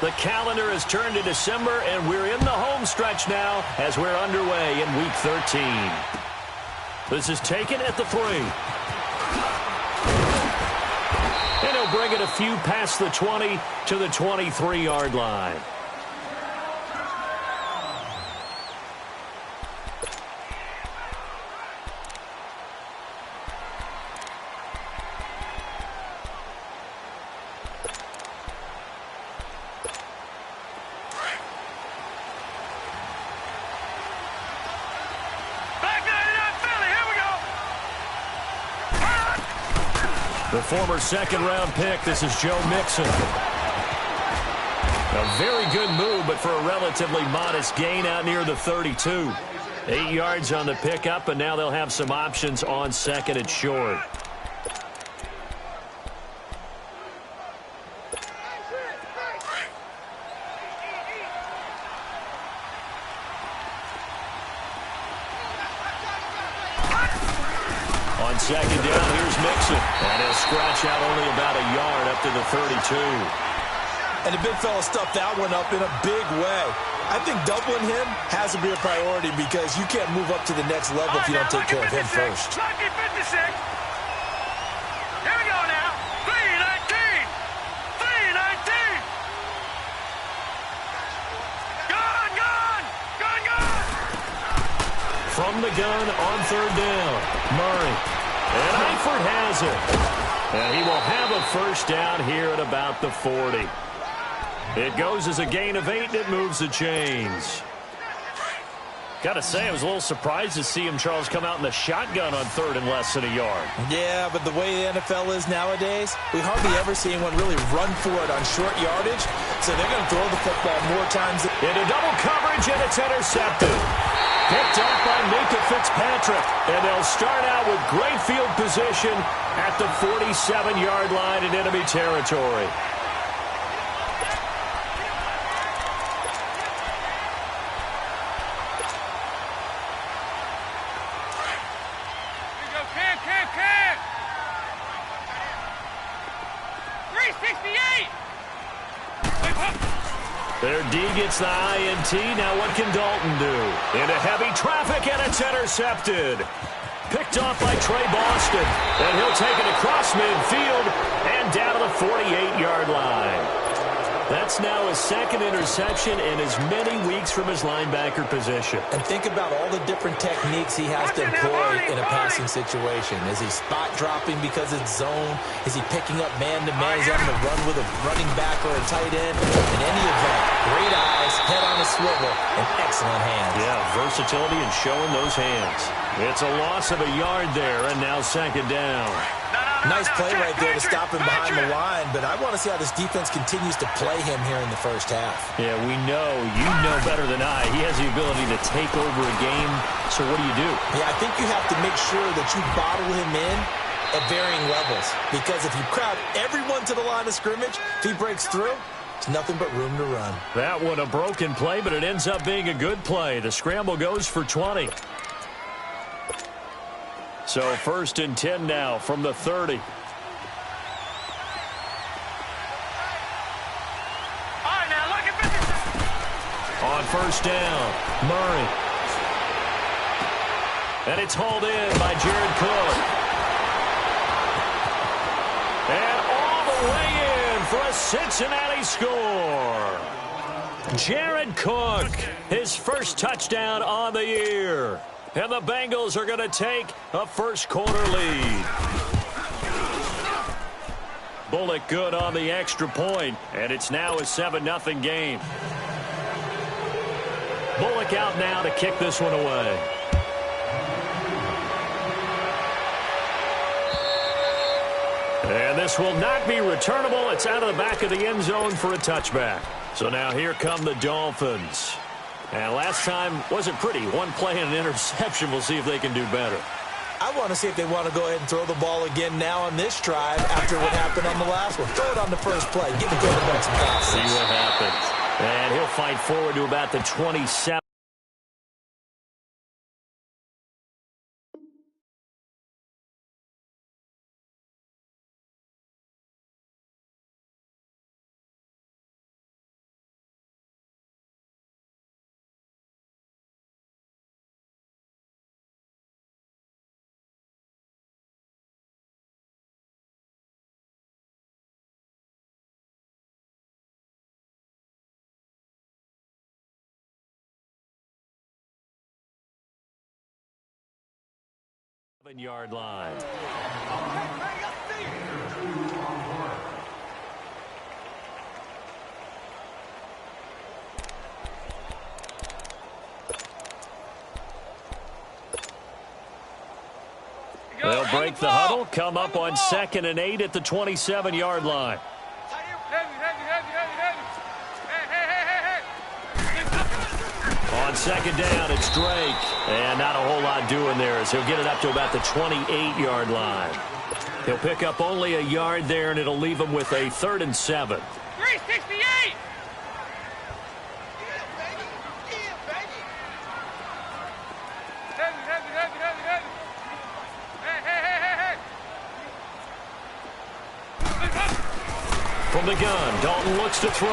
The calendar has turned to December, and we're in the home stretch now as we're underway in Week 13. This is taken at the 3. And he'll bring it a few past the 20 to the 23-yard line. The former second-round pick, this is Joe Mixon. A very good move, but for a relatively modest gain out near the 32. 8 yards on the pickup, and now they'll have some options on second and short. On second down, here's Mixon. And he'll scratch out only about a yard up to the 32. And the big fella stuffed that one up in a big way. I think doubling him has to be a priority because you can't move up to the next level if you don't take care of him first. Lucky 56. Here we go now. 3-19. 3-19. Gone, gone. Gone, gone. From the gun on third down, Murray. And Eifert has it. And he will have a first down here at about the 40. It goes as a gain of 8, and it moves the chains. Got to say, I was a little surprised to see him, Charles, come out in the shotgun on third and less than a yard. Yeah, but the way the NFL is nowadays, we hardly ever see anyone really run for it on short yardage. So they're going to throw the football more times. Into double coverage, and it's intercepted. Picked up by Minka Fitzpatrick. And they'll start out with great field position at the 47-yard line in enemy territory. Their D gets the INT. Now what can Dalton do? Into heavy traffic, and it's intercepted. Picked off by Trey Boston. And he'll take it across midfield and down to the 48-yard line. That's now his second interception in as many weeks from his linebacker position. And think about all the different techniques he has to employ in a passing situation. Is he spot dropping because it's zone? Is he picking up man-to-man? Is he having to run with a running back or a tight end? In any event, great eyes, head on a swivel, and excellent hands. Yeah, versatility and showing those hands. It's a loss of a yard there, and now second down. Nice play right there to stop him behind the line, but I want to see how this defense continues to play him here in the first half. Yeah, we know. You know better than I. He has the ability to take over a game, so what do you do? Yeah, I think you have to make sure that you bottle him in at varying levels, because if you crowd everyone to the line of scrimmage, if he breaks through, it's nothing but room to run. That one a broken play, but it ends up being a good play. The scramble goes for 20. So 1st and 10 now from the 30. All right, now look at 56. On first down, Murray. And it's hauled in by Jared Cook. And all the way in for a Cincinnati score. Jared Cook, his first touchdown on the year. And the Bengals are going to take a first-quarter lead. Bullock good on the extra point, and it's now a 7-0 game. Bullock out now to kick this one away. And this will not be returnable. It's out of the back of the end zone for a touchback. So now here come the Dolphins. And last time wasn't pretty. One play and an interception. We'll see if they can do better. I want to see if they want to go ahead and throw the ball again now on this drive after what happened on the last one. Throw it on the first play. Give the quarterback some confidence. See what happens. And he'll fight forward to about the 27. 7-yard line. They'll break the huddle, come up on 2nd and 8 at the 27-yard line. On 2nd down, it's Drake. And not a whole lot doing there as he'll get it up to about the 28-yard line. He'll pick up only a yard there, and it'll leave him with a 3rd and 7. 368! From the gun, Dalton looks to throw.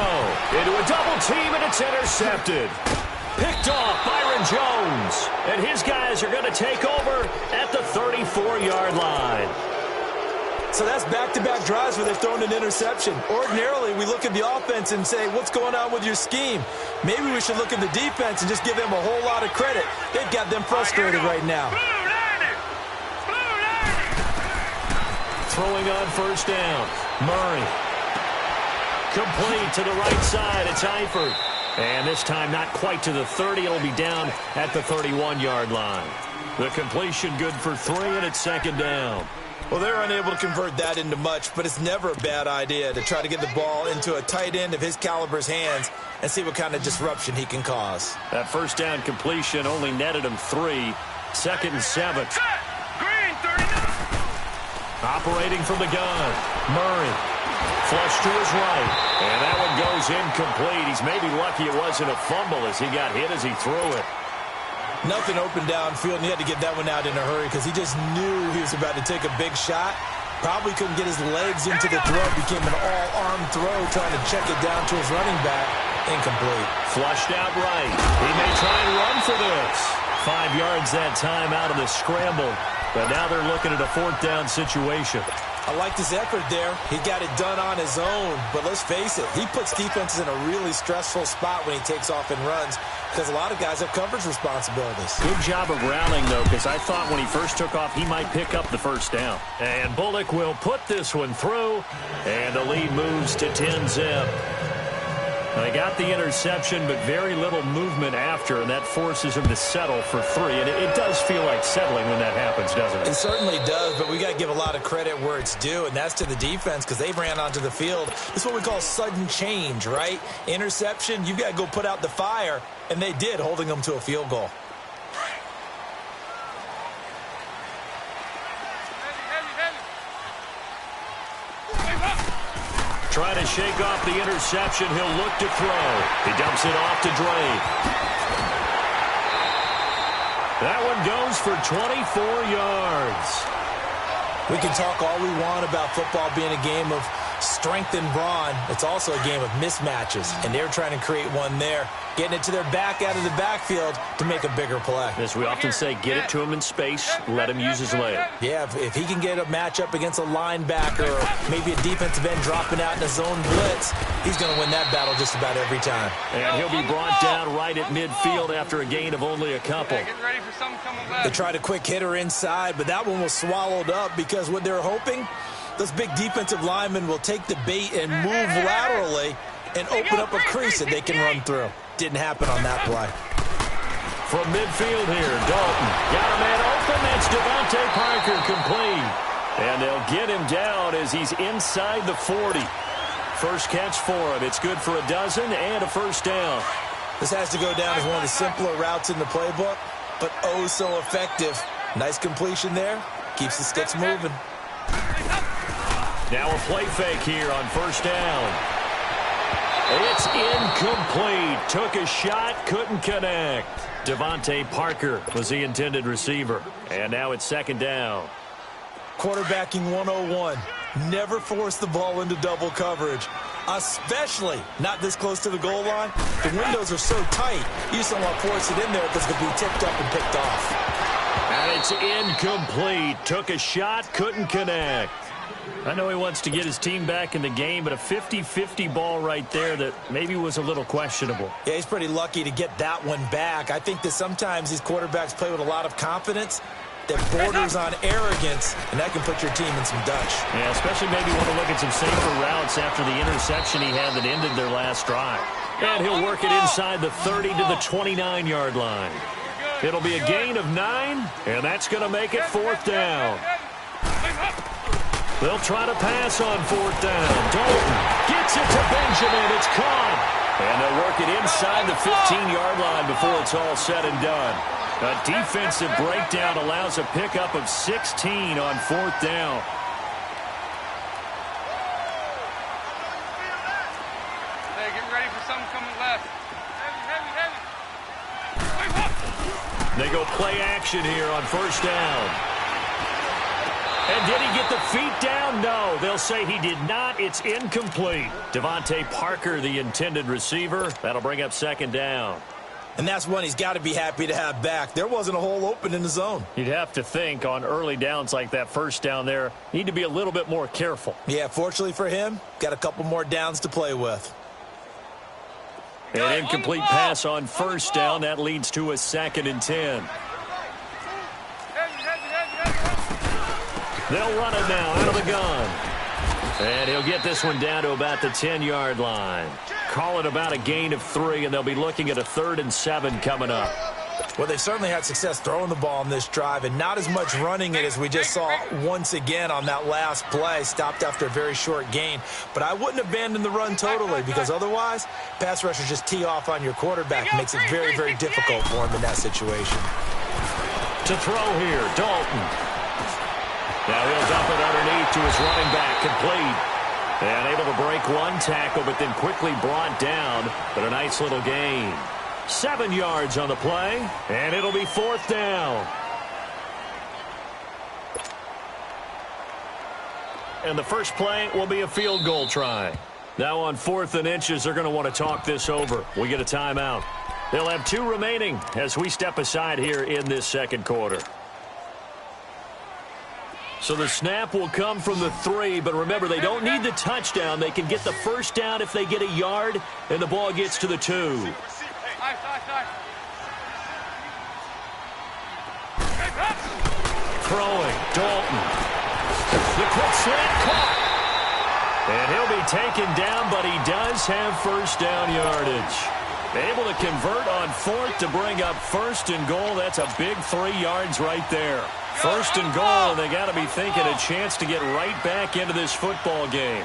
Into a double team, and it's intercepted. Picked off Byron Jones. And his guys are going to take over at the 34-yard line. So that's back-to-back drives where they've thrown an interception. Ordinarily, we look at the offense and say, what's going on with your scheme? Maybe we should look at the defense and just give them a whole lot of credit. They've got them frustrated right now. Throwing on 1st down. Murray. Complete to the right side. It's Eifert. And this time not quite to the 30. It'll be down at the 31-yard line. The completion good for 3, and it's 2nd down. Well, they're unable to convert that into much, but it's never a bad idea to try to get the ball into a tight end of his caliber's hands and see what kind of disruption he can cause. That 1st down completion only netted him 3. 2nd and 7. Green, 39. Operating from the gun. Murray. Flush to his right. And that one goes incomplete. He's maybe lucky it wasn't a fumble as he got hit as he threw it. Nothing open downfield, and he had to get that one out in a hurry because he just knew he was about to take a big shot. Probably couldn't get his legs into the throw. Became an all-arm throw trying to check it down to his running back. Incomplete. Flushed out right. He may try and run for this. 5 yards that time out of the scramble. But now they're looking at a 4th down situation. I liked his effort there. He got it done on his own. But let's face it, he puts defenses in a really stressful spot when he takes off and runs because a lot of guys have coverage responsibilities. Good job of rallying, though, because I thought when he first took off, he might pick up the 1st down. And Bullock will put this one through, and the lead moves to 10-zip. They got the interception, but very little movement after, and that forces him to settle for 3. And it does feel like settling when that happens, doesn't it? It certainly does, but we got to give a lot of credit where it's due, and that's to the defense because they ran onto the field. It's what we call sudden change, right? Interception, you've got to go put out the fire, and they did, holding them to a field goal. Trying to shake off the interception. He'll look to throw. He dumps it off to Drake. That one goes for 24 yards. We can talk all we want about football being a game of strength and brawn. It's also a game of mismatches, and they're trying to create one there, getting it to their back out of the backfield to make a bigger play. As we often say, get it to him in space, let him use his leg. Yeah, if he can get a matchup against a linebacker or maybe a defensive end dropping out in a zone blitz, he's going to win that battle just about every time. And he'll be brought down right at midfield after a gain of only a couple. Get ready for something coming back. They tried a quick hitter inside, but that one was swallowed up because what they're hoping, those big defensive linemen will take the bait and move laterally and open up a crease that they can run through. Didn't happen on that play. From midfield here, Dalton got a man open. That's Devontae Parker complete. And they'll get him down as he's inside the 40. First catch for him. It's good for a dozen and a 1st down. This has to go down as one of the simpler routes in the playbook, but oh so effective. Nice completion there. Keeps the sticks moving. Now a play fake here on 1st down. It's incomplete. Took a shot, couldn't connect. Devontae Parker was the intended receiver. And now it's 2nd down. Quarterbacking 101. Never force the ball into double coverage, especially not this close to the goal line. The windows are so tight, you just don't want to force it in there because it could be tipped up and picked off. And it's incomplete. Took a shot, couldn't connect. I know he wants to get his team back in the game, but a 50-50 ball right there that maybe was a little questionable. Yeah, he's pretty lucky to get that one back. I think that sometimes these quarterbacks play with a lot of confidence, that borders on arrogance, and that can put your team in some Dutch. Yeah, especially maybe want to look at some safer routes after the interception he had that ended their last drive. And he'll work it inside the 30 to the 29-yard line. It'll be a gain of 9, and that's going to make it 4th down. They'll try to pass on 4th down. Dalton gets it to Benjamin. It's caught. And they'll work it inside the 15-yard line before it's all said and done. A defensive breakdown allows a pickup of 16 on 4th down. Hey, get ready for something coming left. Heavy. They go play action here on 1st down. And did he get the feet down? No. They'll say he did not. It's incomplete. Devontae Parker, the intended receiver. That'll bring up 2nd down. And that's one he's got to be happy to have back. There wasn't a hole open in the zone. You'd have to think on early downs like that 1st down there, need to be a little bit more careful. Yeah, fortunately for him, got a couple more downs to play with. An incomplete pass on 1st down. That leads to a 2nd and 10. They'll run it now out of the gun. And he'll get this one down to about the 10-yard line. Call it about a gain of 3, and they'll be looking at a 3rd and 7 coming up. Well, they certainly had success throwing the ball on this drive, and not as much running it as we just saw once again on that last play. Stopped after a very short gain. But I wouldn't abandon the run totally, because otherwise, pass rushers just tee off on your quarterback. Makes it very, very difficult for him in that situation. To throw here, Dalton. Now he'll dump it underneath to his running back, complete. And able to break one tackle, but then quickly brought down. But a nice little gain. 7 yards on the play, and it'll be 4th down. And the first play will be a field goal try. Now on 4th and inches, they're going to want to talk this over. We get a timeout. They'll have 2 remaining as we step aside here in this 2nd quarter. So the snap will come from the 3, but remember, they don't need the touchdown. They can get the 1st down if they get a yard, and the ball gets to the 2. Throwing, Dalton. The quick slant caught. And he'll be taken down, but he does have 1st down yardage. Able to convert on 4th to bring up 1st and goal. That's a big 3 yards right there. 1st and goal, and they got to be thinking a chance to get right back into this football game.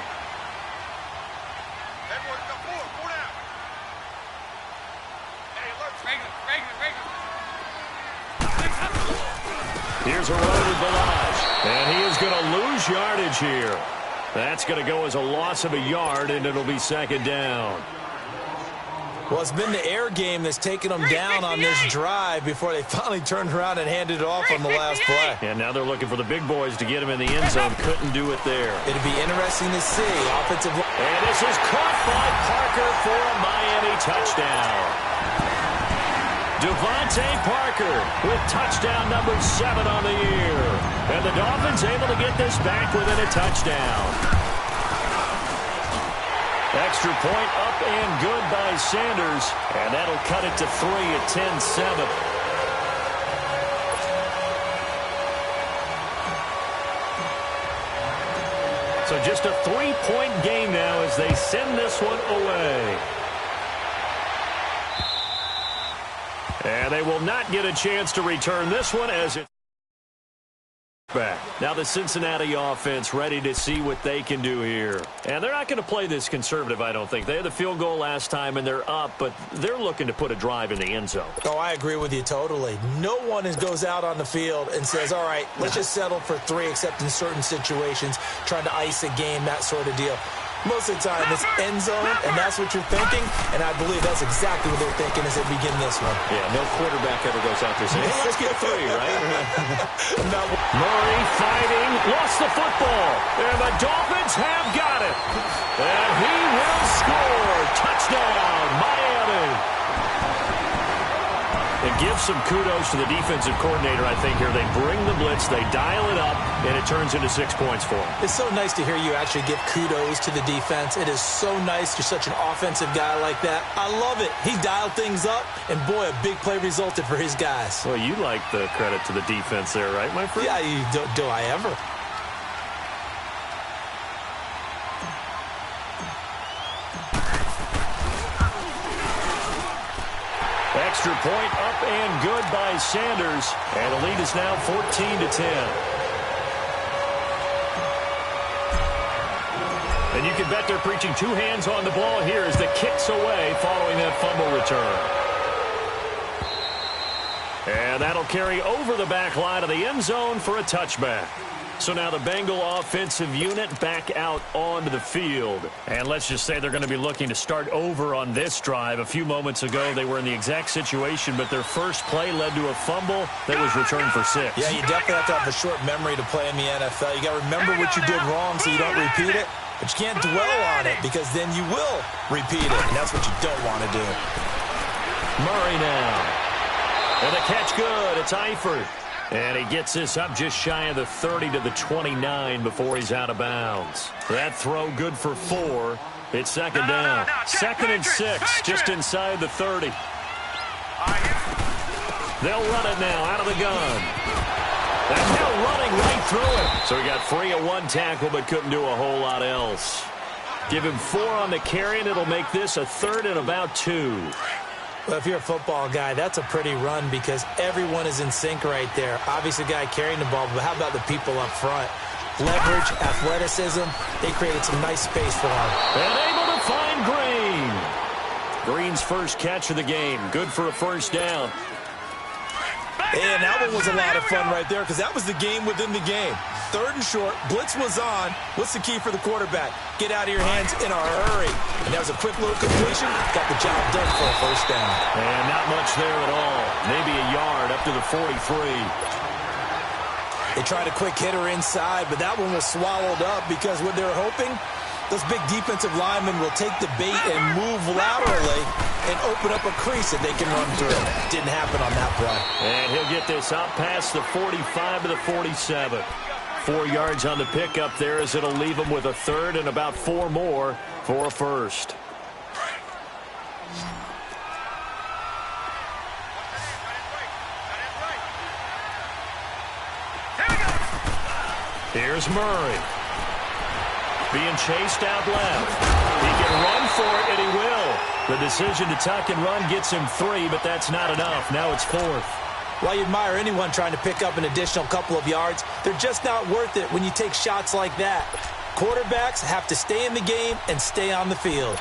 Here's a run with Balaj, and he is going to lose yardage here. That's going to go as a loss of a yard, and it'll be 2nd down. Well, it's been the air game that's taken them down on this drive before they finally turned around and handed it off on the last play. And now they're looking for the big boys to get him in the end zone. Couldn't do it there. It'd be interesting to see. Offensive. And this is caught by Parker for a Miami touchdown. Devontae Parker with touchdown number 7 on the year. And the Dolphins able to get this back within a touchdown. Extra point up and good by Sanders. And that'll cut it to 3 at 10-7. So just a 3-point game now as they send this one away. And they will not get a chance to return this one as it back. Now the Cincinnati offense ready to see what they can do here. And they're not going to play this conservative, I don't think. They had the field goal last time and they're up, but they're looking to put a drive in the end zone. Oh, I agree with you totally. No one goes out on the field and says, all right, let's just settle for 3, except in certain situations, trying to ice a game, that sort of deal. Most of the time, it's end zone, and that's what you're thinking, and I believe that's exactly what they're thinking as they begin this one. Yeah, no quarterback ever goes out there saying, hey, let's get 3, right? Murray fighting, lost the football, and the Dolphins have got it. And he will score. Touchdown, Miami. And give some kudos to the defensive coordinator, I think, here. They bring the blitz, they dial it up, and it turns into 6 points for them. It's so nice to hear you actually give kudos to the defense. It is so nice. You're such an offensive guy like that. I love it. He dialed things up, and boy, a big play resulted for his guys. Well, you like the credit to the defense there, right, my friend? Yeah, do I ever? Extra point up and good by Sanders. And the lead is now 14-10. And you can bet they're preaching two hands on the ball here as the kick's away following that fumble return. And that'll carry over the back line of the end zone for a touchback. So now the Bengal offensive unit back out onto the field. And let's just say they're going to be looking to start over on this drive. A few moments ago, they were in the exact situation, but their first play led to a fumble that was returned for 6. Yeah, you definitely have to have a short memory to play in the NFL. You got to remember what you did wrong so you don't repeat it. But you can't dwell on it because then you will repeat it. And that's what you don't want to do. Murray now. And the catch good. It's Eifert. And he gets this up just shy of the 30 to the 29 before he's out of bounds. That throw good for 4. It's second down. Second and 6, just inside the 30. They'll run it now out of the gun. And now running right through it. So he got free of one tackle but couldn't do a whole lot else. Give him 4 on the carry, and it'll make this a third and about 2. Well, if you're a football guy, that's a pretty run because everyone is in sync right there. Obviously, the guy carrying the ball, but how about the people up front? Leverage, athleticism, they created some nice space for him. And able to find Green. Green's first catch of the game. Good for a first down. And that one was a lot of fun right there because that was the game within the game. Third and short, blitz was on. What's the key for the quarterback? Get out of your hands in a hurry. And that was a quick little completion. Got the job done for a first down. And not much there at all. Maybe a yard up to the 43. They tried a quick hitter inside, but that one was swallowed up because what they're hoping, those big defensive linemen will take the bait and move laterally and open up a crease that they can run through. Didn't happen on that play. And he'll get this up past the 45 to the 47. 4 yards on the pickup there as it'll leave him with a third and about 4 more for a first. Here's Murray. Being chased out left. He can run for it, and he will. The decision to tuck and run gets him 3, but that's not enough. Now it's 4th. Well, you admire anyone trying to pick up an additional couple of yards. They're just not worth it when you take shots like that. Quarterbacks have to stay in the game and stay on the field.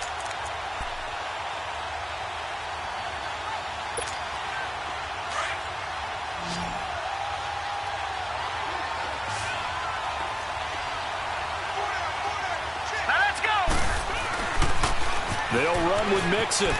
They'll run with Mixon.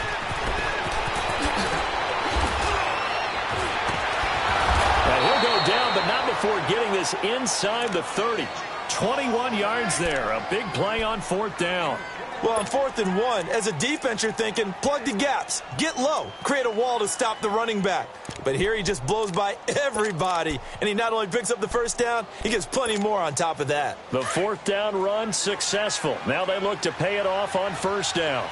And he'll go down, but not before getting this inside the 30. 21 yards there. A big play on 4th down. Well, on 4th and 1, as a defense, you're thinking, plug the gaps, get low, create a wall to stop the running back. But here he just blows by everybody, and he not only picks up the first down, he gets plenty more on top of that. The 4th down run successful. Now they look to pay it off on first down.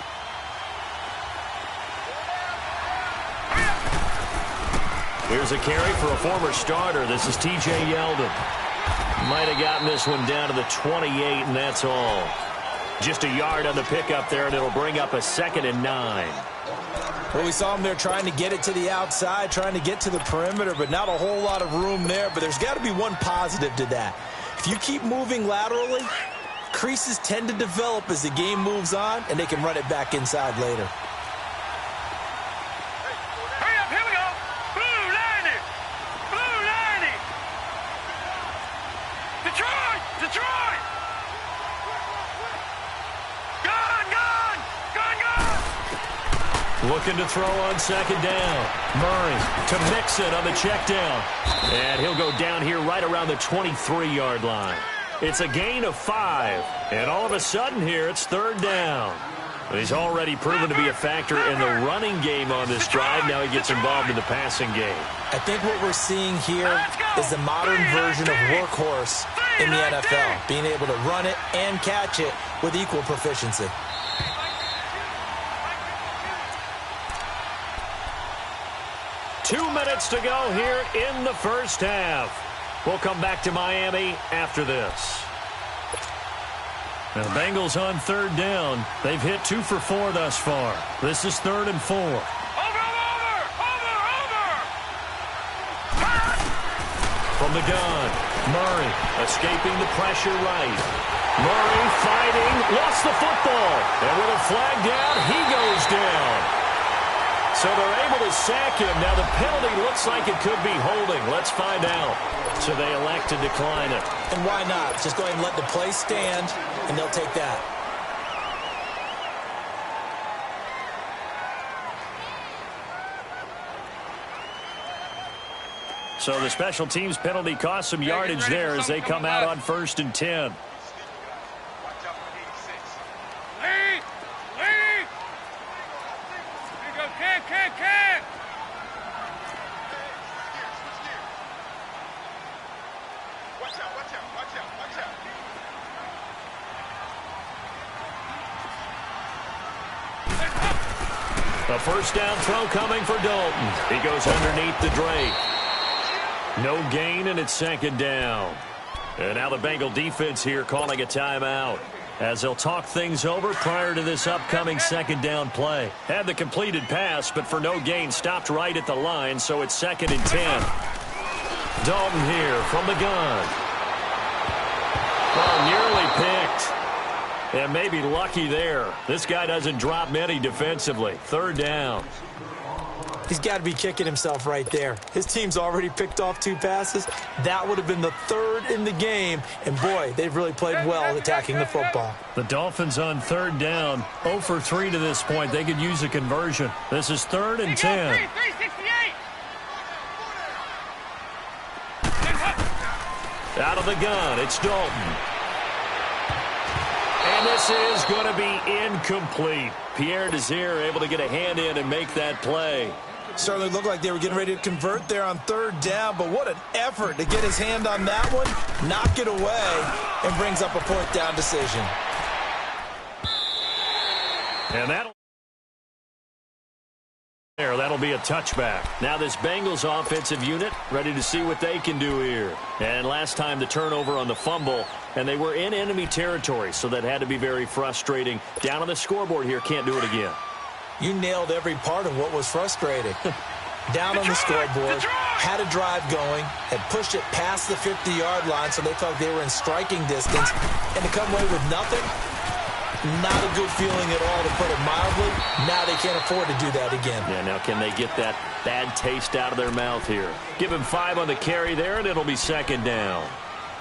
Here's a carry for a former starter. This is T.J. Yeldon. Might have gotten this one down to the 28, and that's all. Just a yard on the pickup there, and it'll bring up a 2nd and 9. Well, we saw him there trying to get it to the outside, trying to get to the perimeter, but not a whole lot of room there. But there's got to be one positive to that. If you keep moving laterally, creases tend to develop as the game moves on, and they can run it back inside later. Looking to throw on 2nd down. Murray to Mixon on the check down. And he'll go down here right around the 23-yard line. It's a gain of 5. And all of a sudden here, it's 3rd down. He's already proven to be a factor in the running game on this drive. Now he gets involved in the passing game. I think what we're seeing here is the modern version of workhorse in the NFL, being able to run it and catch it with equal proficiency. Two minutes to go here in the first half. We'll come back to Miami after this. Now the Bengals on third down. They've hit 2 for 4 thus far. This is 3rd and 4. Over! From the gun, Murray escaping the pressure right. Murray fighting, lost the football. And with a flag down, he goes down. So they're able to sack him. Now the penalty looks like it could be holding. Let's find out. So they elect to decline it. And why not? Just go ahead and let the play stand, and they'll take that. So the special teams penalty cost some yardage there as they come out on 1st and 10. A first down throw coming for Dalton. He goes underneath the Drake. No gain, and it's 2nd down. And now the Bengal defense here calling a timeout as they'll talk things over prior to this upcoming 2nd down play. Had the completed pass, but for no gain, stopped right at the line, so it's 2nd and 10. Dalton here from the gun. Oh, nearly picked. And maybe lucky there. This guy doesn't drop many defensively. 3rd down. He's got to be kicking himself right there. His team's already picked off 2 passes. That would have been the 3rd in the game. And, boy, they've really played well attacking the football. The Dolphins on 3rd down. 0 for 3 to this point. They could use a conversion. This is 3rd and 10. 368. Out of the gun, it's Dalton. And this is going to be incomplete. Pierre Desir able to get a hand in and make that play. Certainly looked like they were getting ready to convert there on 3rd down, but what an effort to get his hand on that one, knock it away, and brings up a 4th down decision. And that'll be a touchback. Now this Bengals offensive unit ready to see what they can do here. And last time the turnover on the fumble, and they were in enemy territory, so that had to be very frustrating. Down on the scoreboard here, can't do it again. You nailed every part of what was frustrating. Down on the scoreboard, had a drive going, had pushed it past the 50-yard line, so they thought they were in striking distance, and to come away with nothing, not a good feeling at all, to put it mildly. Now they can't afford to do that again. Yeah, now can they get that bad taste out of their mouth here? Give him 5 on the carry there, and it'll be 2nd down.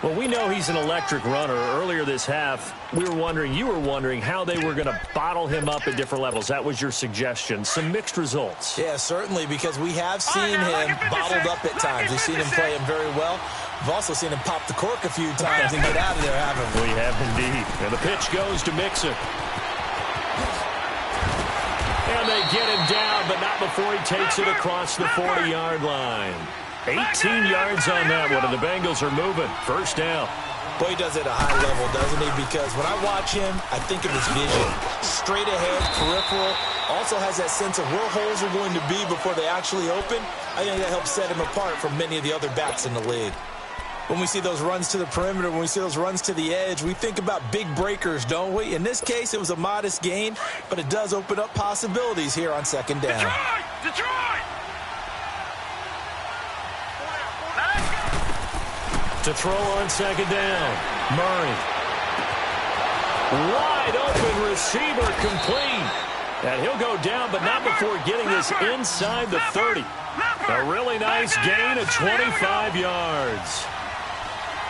Well, we know he's an electric runner. Earlier this half, you were wondering how they were going to bottle him up at different levels. That was your suggestion. Some mixed results. Yeah, certainly, because we have seen him bottled up at times. We've seen him play him very well. We've also seen him pop the cork a few times and get out of there, haven't we? We have indeed. And the pitch goes to Mixon. And they get him down, but not before he takes it across the 40-yard line. 18 yards on that one, and the Bengals are moving. 1st down. Boy, he does it at a high level, doesn't he? Because when I watch him, I think of his vision. Straight ahead, peripheral. Also has that sense of where holes are going to be before they actually open. I think that helps set him apart from many of the other backs in the league. When we see those runs to the perimeter, when we see those runs to the edge, we think about big breakers, don't we? In this case, it was a modest gain, but it does open up possibilities here on 2nd down. Detroit! To throw on 2nd down. Murray. Wide open receiver complete. And he'll go down, but not before getting this inside the 30. A really nice gain of 25 yards.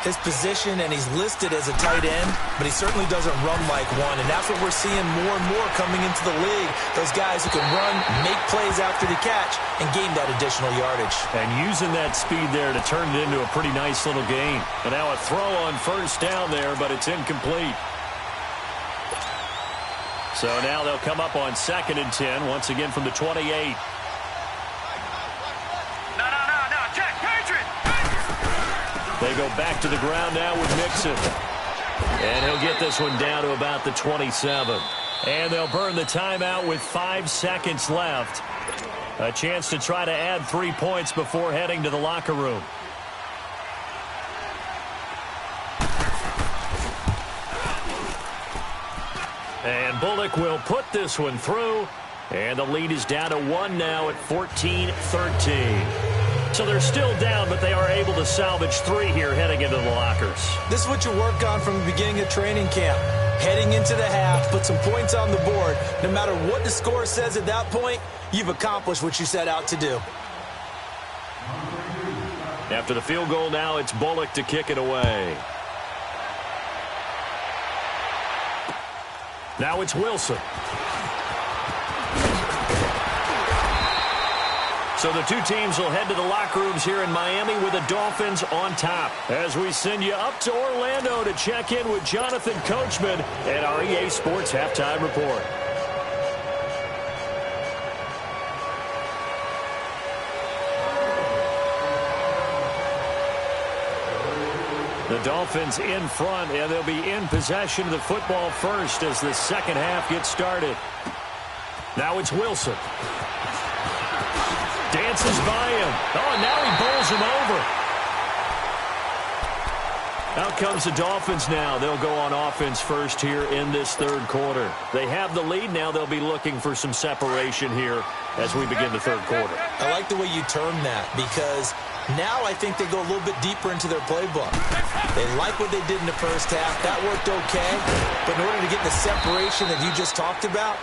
His position, and he's listed as a tight end, but he certainly doesn't run like one, and that's what we're seeing more and more coming into the league. Those guys who can run, make plays after the catch, and gain that additional yardage. And using that speed there to turn it into a pretty nice little gain. And now a throw on 1st down there, but it's incomplete. So now they'll come up on 2nd and 10, once again from the 28. No, check, Patriot! They go back to the ground now with Mixon. And he'll get this one down to about the 27. And they'll burn the timeout with 5 seconds left. A chance to try to add 3 points before heading to the locker room. And Bullock will put this one through. And the lead is down to 1 now at 14-13. So they're still down, but they are able to salvage 3 here heading into the lockers. This is what you work on from the beginning of training camp. Heading into the half, put some points on the board. No matter what the score says at that point, you've accomplished what you set out to do. After the field goal now, it's Bullock to kick it away. Now it's Wilson. So the two teams will head to the locker rooms here in Miami with the Dolphins on top. As we send you up to Orlando to check in with Jonathan Coachman at our EA Sports Halftime Report. The Dolphins in front, and they'll be in possession of the football first as the second half gets started. Now it's Wilson. Dances by him. Oh, and now he bowls him over. Out comes the Dolphins now. They'll go on offense first here in this third quarter. They have the lead. Now they'll be looking for some separation here as we begin the third quarter. I like the way you term that because now I think they go a little bit deeper into their playbook. They like what they did in the first half. That worked okay. But in order to get the separation that you just talked about,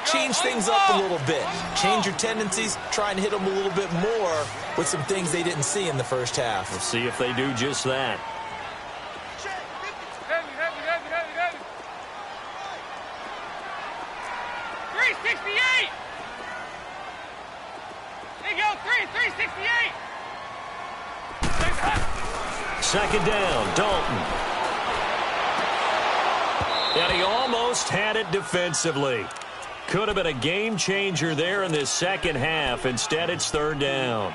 change things up a little bit. Change your tendencies. Try and hit them a little bit more with some things they didn't see in the first half. We'll see if they do just that. Heavy. 368! There you go, 368! Second down, Dalton. And he almost had it defensively. Could have been a game changer there in this second half. Instead, it's third down.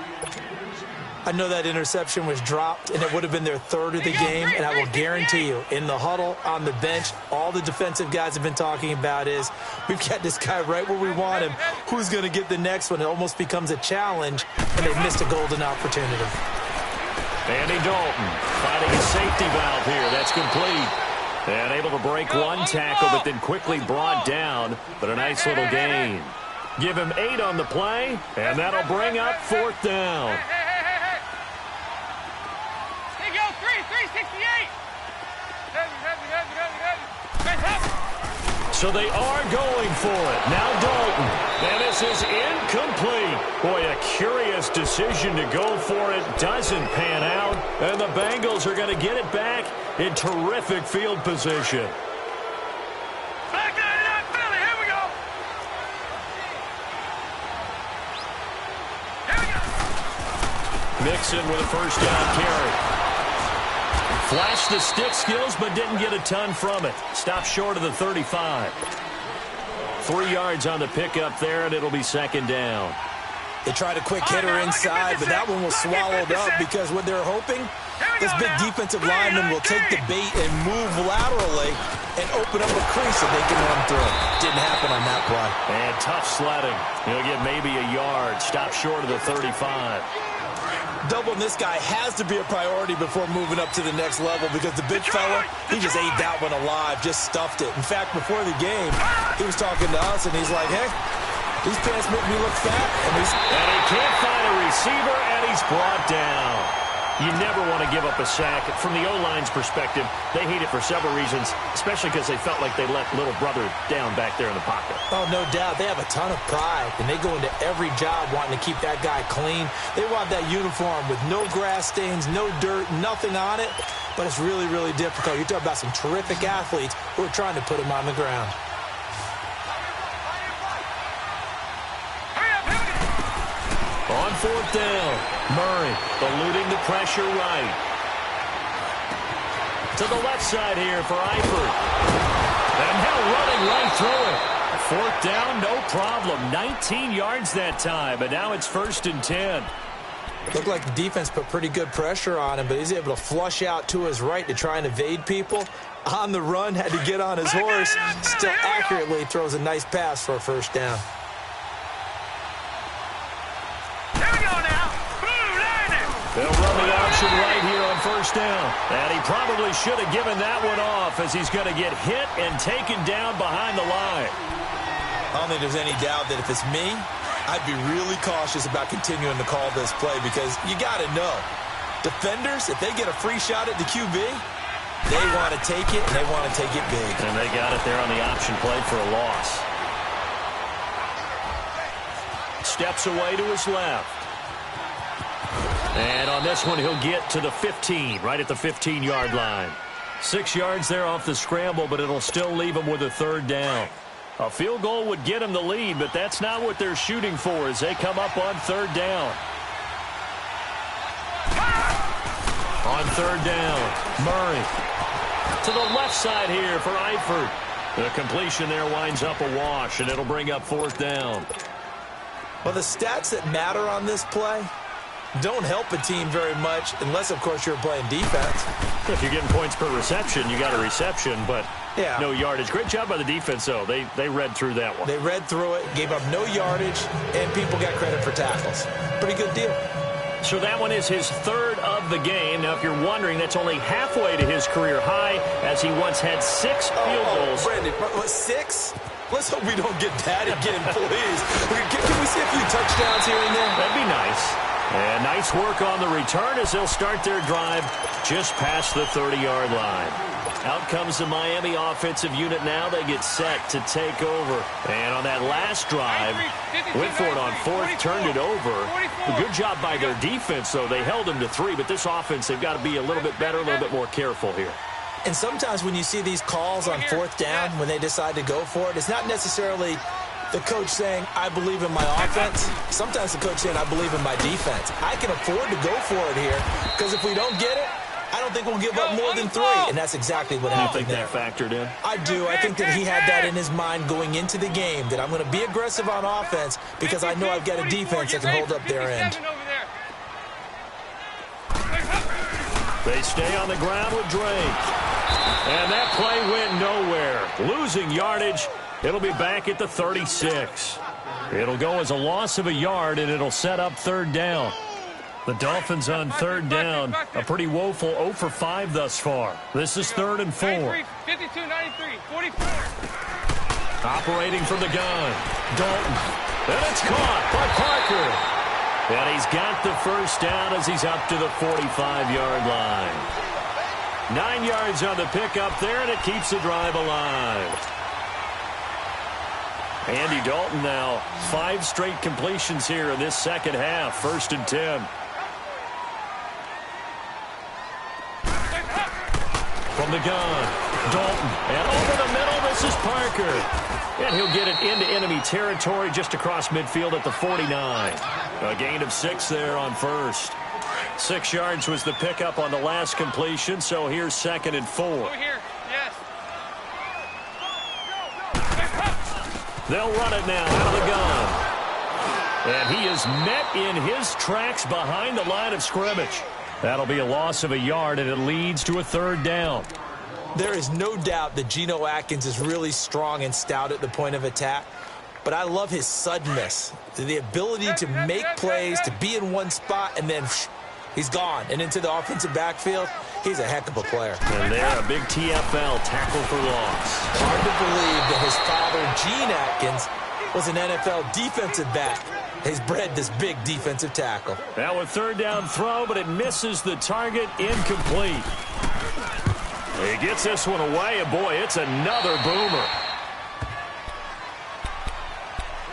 I know that interception was dropped, and it would have been their third of the game, and I will guarantee you, in the huddle, on the bench, all the defensive guys have been talking about is, we've got this guy right where we want him. Who's going to get the next one? It almost becomes a challenge, and they've missed a golden opportunity. Andy Dalton finding a safety valve here. That's complete. And able to break one tackle, but then quickly brought down. But a nice little gain. Give him 8 on the play, and that'll bring up fourth down. Hey. There you go, 368! Heavy. So they are going for it. Now Dalton. And this is incomplete. Boy, a curious decision to go for it. Doesn't pan out. And the Bengals are going to get it back in terrific field position. Back to that Philly, here we go! Mixon with a first down carry. Flashed the stick skills, but didn't get a ton from it. Stopped short of the 35. 3 yards on the pickup there, and it'll be second down. They tried a quick hitter inside, but that one was swallowed up because what they're hoping, this big defensive lineman will take the bait and move laterally and open up a crease that they can run through. Didn't happen on that play. And tough sledding. He'll get maybe a yard. Stopped short of the 35. Doubling this guy has to be a priority before moving up to the next level because the big fella, he just ate that one alive, just stuffed it. In fact, before the game, he was talking to us, and he's like, hey, these pants make me look fat. And he can't find a receiver, and he's brought down. You never want to give up a sack. From the O-line's perspective, they hate it for several reasons, especially because they felt like they let little brother down back there in the pocket. Oh, no doubt. They have a ton of pride, and they go into every job wanting to keep that guy clean. They want that uniform with no grass stains, no dirt, nothing on it. But it's really, really difficult. You're talking about some terrific athletes who are trying to put him on the ground. On fourth down, Murray eluding the pressure right. To the left side here for Eifert. And now running right through it. 4th down, no problem. 19 yards that time, but now it's 1st and 10. Looked like the defense put pretty good pressure on him, but he's able to flush out to his right to try and evade people. On the run, had to get on his horse. Still accurately throws a nice pass for a 1st down. Here we go now. Boom, landing. They'll run the option right here on 1st down. And he probably should have given that one off as he's going to get hit and taken down behind the line. I don't think there's any doubt that if it's me, I'd be really cautious about continuing to call this play because you got to know, defenders, if they get a free shot at the QB, they want to take it, and they want to take it big. And they got it there on the option play for a loss. Steps away to his left. And on this one, he'll get to the 15, right at the 15-yard line. 6 yards there off the scramble, but it'll still leave him with a 3rd down. A field goal would get him the lead, but that's not what they're shooting for as they come up on 3rd down. On 3rd down, Murray. To the left side here for Eifert. The completion there winds up a wash, and it'll bring up 4th down. Well, the stats that matter on this play don't help a team very much unless, of course, you're playing defense. If you're getting points per reception, you got a reception, but no yardage. Great job by the defense, though. They read through that one. They read through it, gave up no yardage, and people got credit for tackles. Pretty good deal. So that one is his 3rd of the game. Now, if you're wondering, that's only halfway to his career high as he once had 6 field goals. Brandon, what, 6? Let's hope we don't get that again, please. Can we see a few touchdowns here and there? That'd be nice. And nice work on the return as they'll start their drive just past the 30-yard line. Out comes the Miami offensive unit now. They get set to take over. And on that last drive, went for it on 4th, turned it over. A good job by their defense, though. They held them to 3, but this offense, they've got to be a little bit better, a little bit more careful here. And sometimes when you see these calls on 4th down, when they decide to go for it, it's not necessarily the coach saying, I believe in my offense. Sometimes the coach saying, I believe in my defense. I can afford to go for it here because if we don't get it, I don't think we'll give up more than 3. And that's exactly what happened there. You think that factored in? I do. I think that he had that in his mind going into the game, that I'm going to be aggressive on offense because I know I've got a defense that can hold up their end. They stay on the ground with Drake. And that play went nowhere. Losing yardage. It'll be back at the 36. It'll go as a loss of a yard, and it'll set up 3rd down. The Dolphins on 3rd down, a pretty woeful 0 for 5 thus far. This is 3rd and 4. 52-93, 44. Operating from the gun, Dalton. And it's caught by Parker. And he's got the 1st down as he's up to the 45-yard line. 9 yards on the pickup there, and it keeps the drive alive. Andy Dalton now, 5 straight completions here in this second half. 1st and 10. From the gun, Dalton, and over the middle, this is Parker. And he'll get it into enemy territory just across midfield at the 49. A gain of 6 there on 1st. 6 yards was the pickup on the last completion, so here's 2nd and 4. Over here, yes. They'll run it now out of the gun. And he is met in his tracks behind the line of scrimmage. That'll be a loss of a yard, and it leads to a 3rd down. There is no doubt that Geno Atkins is really strong and stout at the point of attack, but I love his suddenness, the ability to make plays, to be in one spot, and then he's gone and into the offensive backfield. He's a heck of a player. And there, a big TFL, tackle for loss. Hard to believe that his father, Gene Atkins, was an NFL defensive back. He's bred this big defensive tackle. Now a 3rd down throw, but it misses the target, incomplete. He gets this one away, and boy, it's another boomer.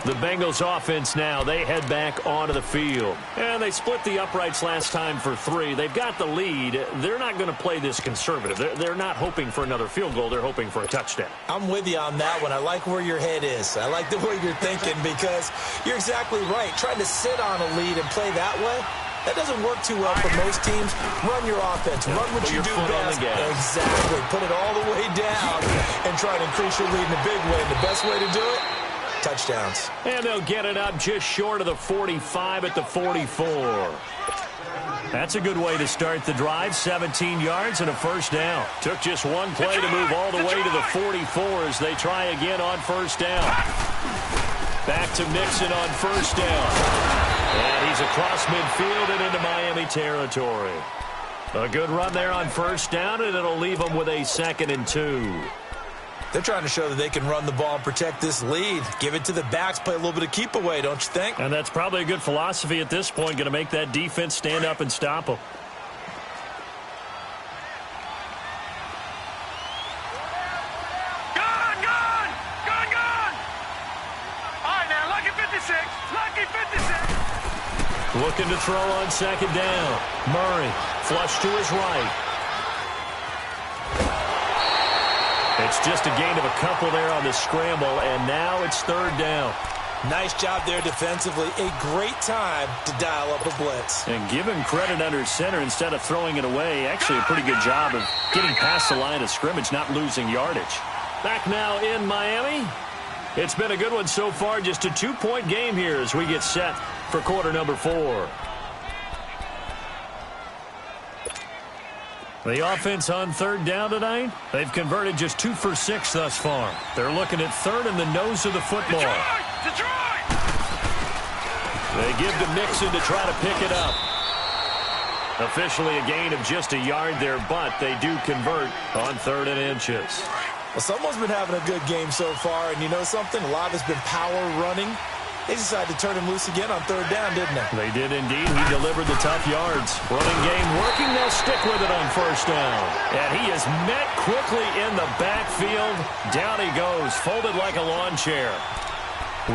The Bengals offense now, they head back onto the field. And they split the uprights last time for 3. They've got the lead. They're not going to play this conservative. They're not hoping for another field goal. They're hoping for a touchdown. I'm with you on that one. I like where your head is. I like the way you're thinking because you're exactly right. Trying to sit on a lead and play that way, that doesn't work too well for most teams. Run your offense. Run what you do best. Exactly. Put it all the way down and try to increase your lead in a big way. And the best way to do it touchdowns. And they'll get it up just short of the 45 at the 44. That's a good way to start the drive. 17 yards and a first down. Took just one play to move all the way to the 44 as they try again on first down. Back to Mixon on first down. And he's across midfield and into Miami territory. A good run there on first down, and it'll leave them with a 2nd and 2. They're trying to show that they can run the ball and protect this lead. Give it to the backs, play a little bit of keep away, don't you think? And that's probably a good philosophy at this point, going to make that defense stand up and stop them. Gone! All right, now, lucky 56. Lucky 56. Looking to throw on 2nd down. Murray, flush to his right. It's just a gain of a couple there on the scramble, and now it's 3rd down. Nice job there defensively. A great time to dial up a blitz. And give him credit under center instead of throwing it away. Actually, a pretty good job of getting past the line of scrimmage, not losing yardage. Back now in Miami. It's been a good one so far. Just a 2-point game here as we get set for quarter number 4. The offense on 3rd down tonight, they've converted just 2 for 6 thus far. They're looking at 3rd and the nose of the football. Detroit! They give to Mixon to try to pick it up. Officially a gain of just a yard there, but they do convert on 3rd and inches. Well, someone's been having a good game so far, and you know something? A lot has been power running. They decided to turn him loose again on 3rd down, didn't they? They did indeed. He delivered the tough yards. Running game working. They'll stick with it on first down. And he is met quickly in the backfield. Down he goes, folded like a lawn chair.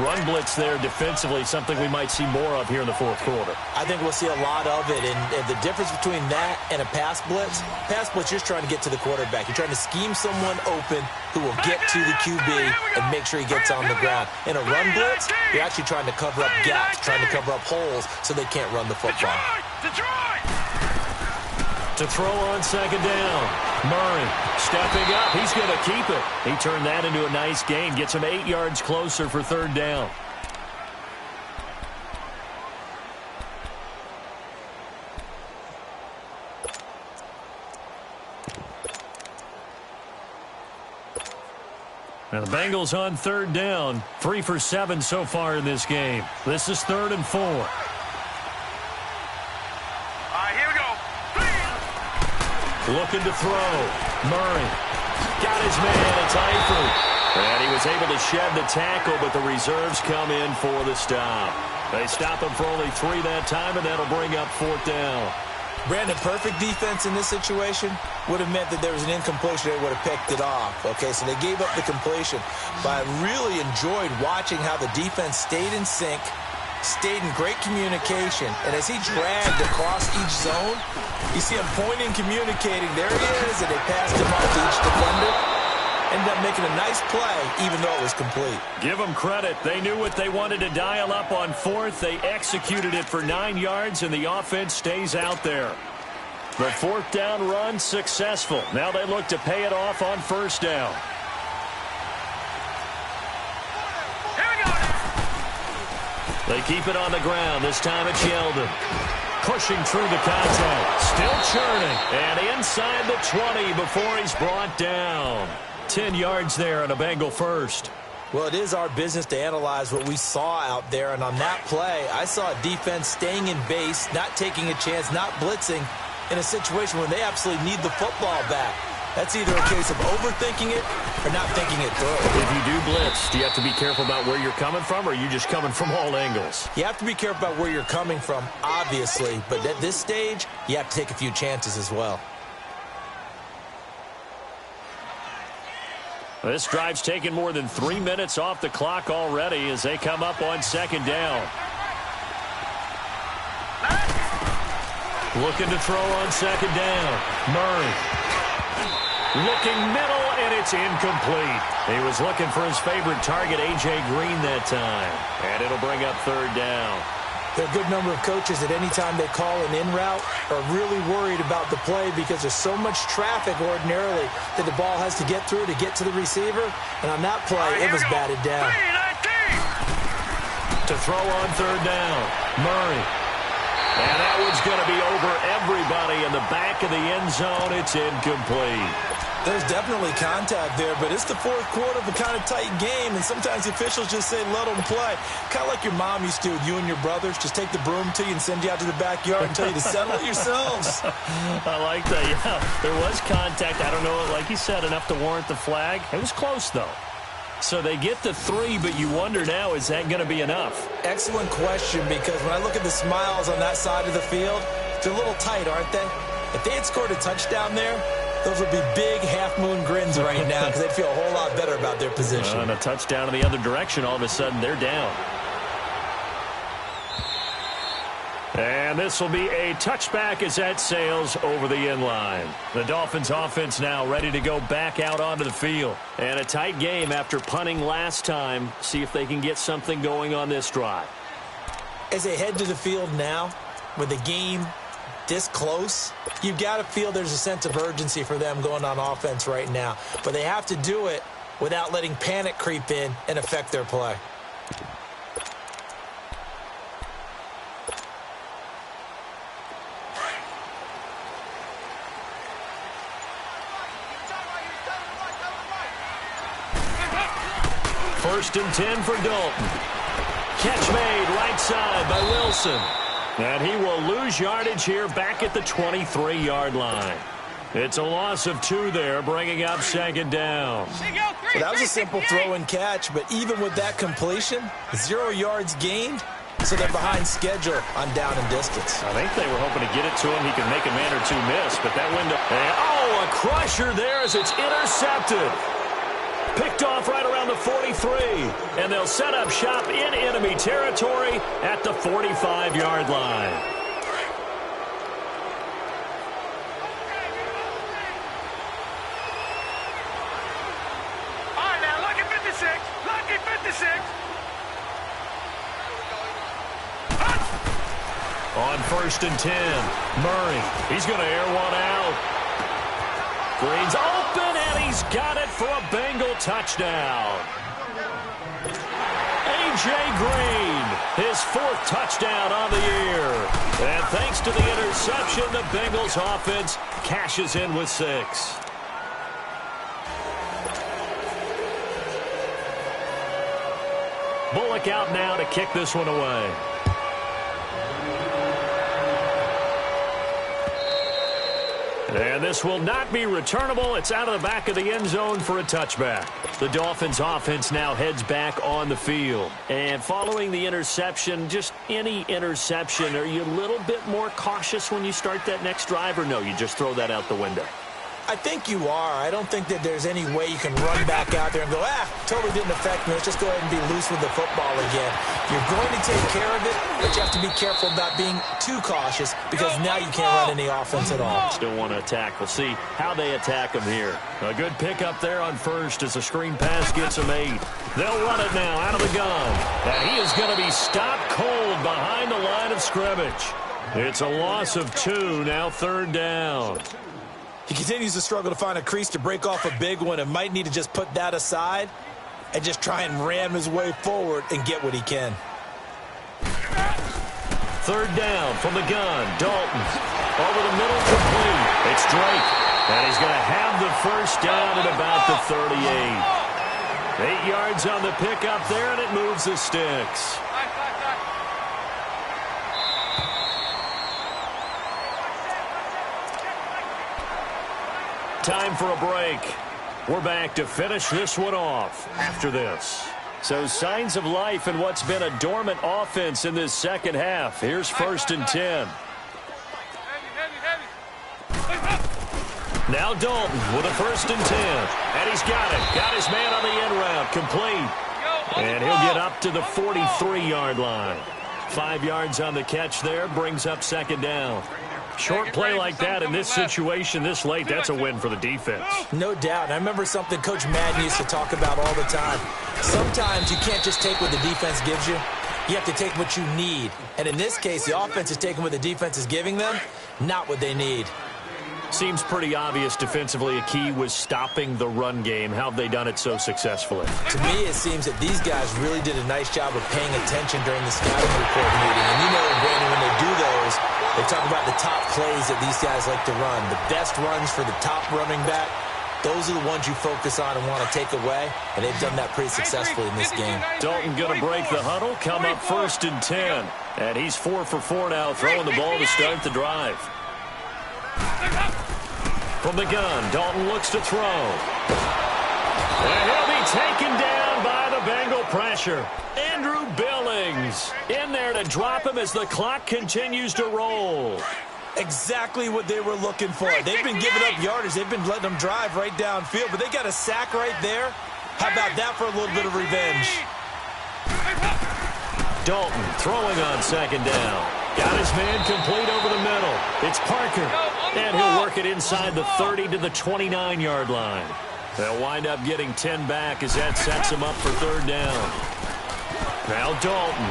Run blitz there defensively, something we might see more of here in the 4th quarter. I think we'll see a lot of it, and the difference between that and a pass blitz, you're just trying to get to the quarterback. You're trying to scheme someone open who will get to the QB and make sure he gets on the ground. In a run blitz, you're actually trying to cover up gaps, trying to cover up holes so they can't run the football. Detroit! To throw on 2nd down. Murray stepping up. He's going to keep it. He turned that into a nice gain. Gets him 8 yards closer for 3rd down. Now the Bengals on 3rd down. 3 for 7 so far in this game. This is 3rd and 4. Looking to throw. Murray got his man. It's Eifert. And he was able to shed the tackle, but the reserves come in for the stop. They stop him for only 3 that time, and that'll bring up 4th down. Brandon, perfect defense in this situation would have meant that there was an incompletion. They would have picked it off. Okay, so they gave up the completion. But I really enjoyed watching how the defense stayed in sync, stayed in great communication, and as he dragged across each zone, you see him pointing, communicating. There he is, and they passed him off to each defender. Ended up making a nice play, even though it was complete. Give them credit. They knew what they wanted to dial up on 4th. They executed it for 9 yards, and the offense stays out there. The 4th down run successful. Now they look to pay it off on first down. They keep it on the ground. This time it's Yeldon. Pushing through the contact. Still churning. And inside the 20 before he's brought down. 10 yards there on a Bengal first. Well, it is our business to analyze what we saw out there. And on that play, I saw a defense staying in base, not taking a chance, not blitzing in a situation where they absolutely need the football back. That's either a case of overthinking it or not thinking it through. If you do blitz, do you have to be careful about where you're coming from, or are you just coming from all angles? You have to be careful about where you're coming from, obviously. But at this stage, you have to take a few chances as well. This drive's taken more than 3 minutes off the clock already as they come up on second down. Looking to throw on second down. Murray. Looking middle, and it's incomplete. He was looking for his favorite target, A.J. Green, that time. And it'll bring up third down. There are a good number of coaches that any time they call an in route are really worried about the play because there's so much traffic ordinarily that the ball has to get through to get to the receiver. And on that play, it was batted down. To throw on third down, Murray. And that one's going to be over everybody in the back of the end zone. It's incomplete. There's definitely contact there, but it's the fourth quarter of a kind of tight game, and sometimes the officials just say, let them play. Kind of like your mom used to with you and your brothers. Just take the broom to you and send you out to the backyard and tell you to settle it yourselves. I like that, yeah. There was contact. I don't know, like you said, enough to warrant the flag. It was close, though. So they get the 3, but you wonder now, is that going to be enough? Excellent question, because when I look at the smiles on that side of the field, they're a little tight, aren't they? If they had scored a touchdown there, those would be big half-moon grins right now because they'd feel a whole lot better about their position. And a touchdown in the other direction, all of a sudden they're down. And this will be a touchback as that sails over the end line. The Dolphins offense now ready to go back out onto the field. And a tight game after punting last time. See if they can get something going on this drive. As they head to the field now, with the game this close, you've got to feel there's a sense of urgency for them going on offense right now. But they have to do it without letting panic creep in and affect their play. First and 10 for Dalton. Catch made right side by Wilson. And he will lose yardage here back at the 23-yard line. It's a loss of 2 there, bringing up second down. Well, that was a simple throw and catch, but even with that completion, 0 yards gained, so they're behind schedule on down and distance. I think they were hoping to get it to him. He could make a man or two miss, but that window... And, oh, a crusher there as it's intercepted. Picked off right around the 43, and they'll set up shop in enemy territory at the 45-yard line. All right, now, lucky 56. Lucky 56. On first and 10, Murray. He's going to air one out. Green's open, and he's got it for a Bengal touchdown. A.J. Green, his 4th touchdown on the year. And thanks to the interception, the Bengals offense cashes in with 6. Bullock out now to kick this one away. And this will not be returnable. It's out of the back of the end zone for a touchback. The Dolphins offense now heads back on the field. And following the interception, just any interception, are you a little bit more cautious when you start that next drive, or no, you just throw that out the window? I think you are. I don't think that there's any way you can run back out there and go, totally didn't affect me. Let's just go ahead and be loose with the football again. You're going to take care of it, but you have to be careful about being too cautious because now you can't run any offense at all. Still want to attack. We'll see how they attack them here. A good pickup there on first as the screen pass gets them 8. They'll run it now out of the gun. And he is going to be stopped cold behind the line of scrimmage. It's a loss of 2, now third down. He continues to struggle to find a crease to break off a big one and might need to just put that aside and just try and ram his way forward and get what he can. Third down from the gun. Dalton over the middle, complete. It's Drake, and he's going to have the first down at about the 38. 8 yards on the pickup there, and it moves the sticks. Time for a break. We're back to finish this one off after this. So signs of life in what's been a dormant offense in this second half. Here's first and 10. Now Dalton with a first and 10. And he's got it. Got his man on the end route. Complete. And he'll get up to the 43-yard line. 5 yards on the catch there. Brings up second down. Short play like that in this situation this late, that's a win for the defense. No doubt. And I remember something Coach Madden used to talk about all the time. Sometimes you can't just take what the defense gives you. You have to take what you need. And in this case, the offense is taking what the defense is giving them, not what they need. Seems pretty obvious defensively a key was stopping the run game. How have they done it so successfully? To me, it seems that these guys really did a nice job of paying attention during the scouting report meeting. And you know, Brandon, when they do those, they talk about the top plays that these guys like to run. The best runs for the top running back, those are the ones you focus on and want to take away. And they've done that pretty successfully in this game. Dalton going to break the huddle, come up 1st and 10. And he's 4 for 4 now, throwing the ball to start the drive. From the gun, Dalton looks to throw. And he'll be taken down by the Bengal pressure. Andrew Billings in there to drop him as the clock continues to roll. Exactly what they were looking for. They've been giving up yardage. They've been letting them drive right downfield, but they got a sack right there. How about that for a little bit of revenge? Dalton throwing on 2nd down. Got his man complete over the middle. It's Parker. And he'll work it inside the 30 to the 29-yard line. They'll wind up getting 10 back as that sets him up for 3rd down. Now Dalton.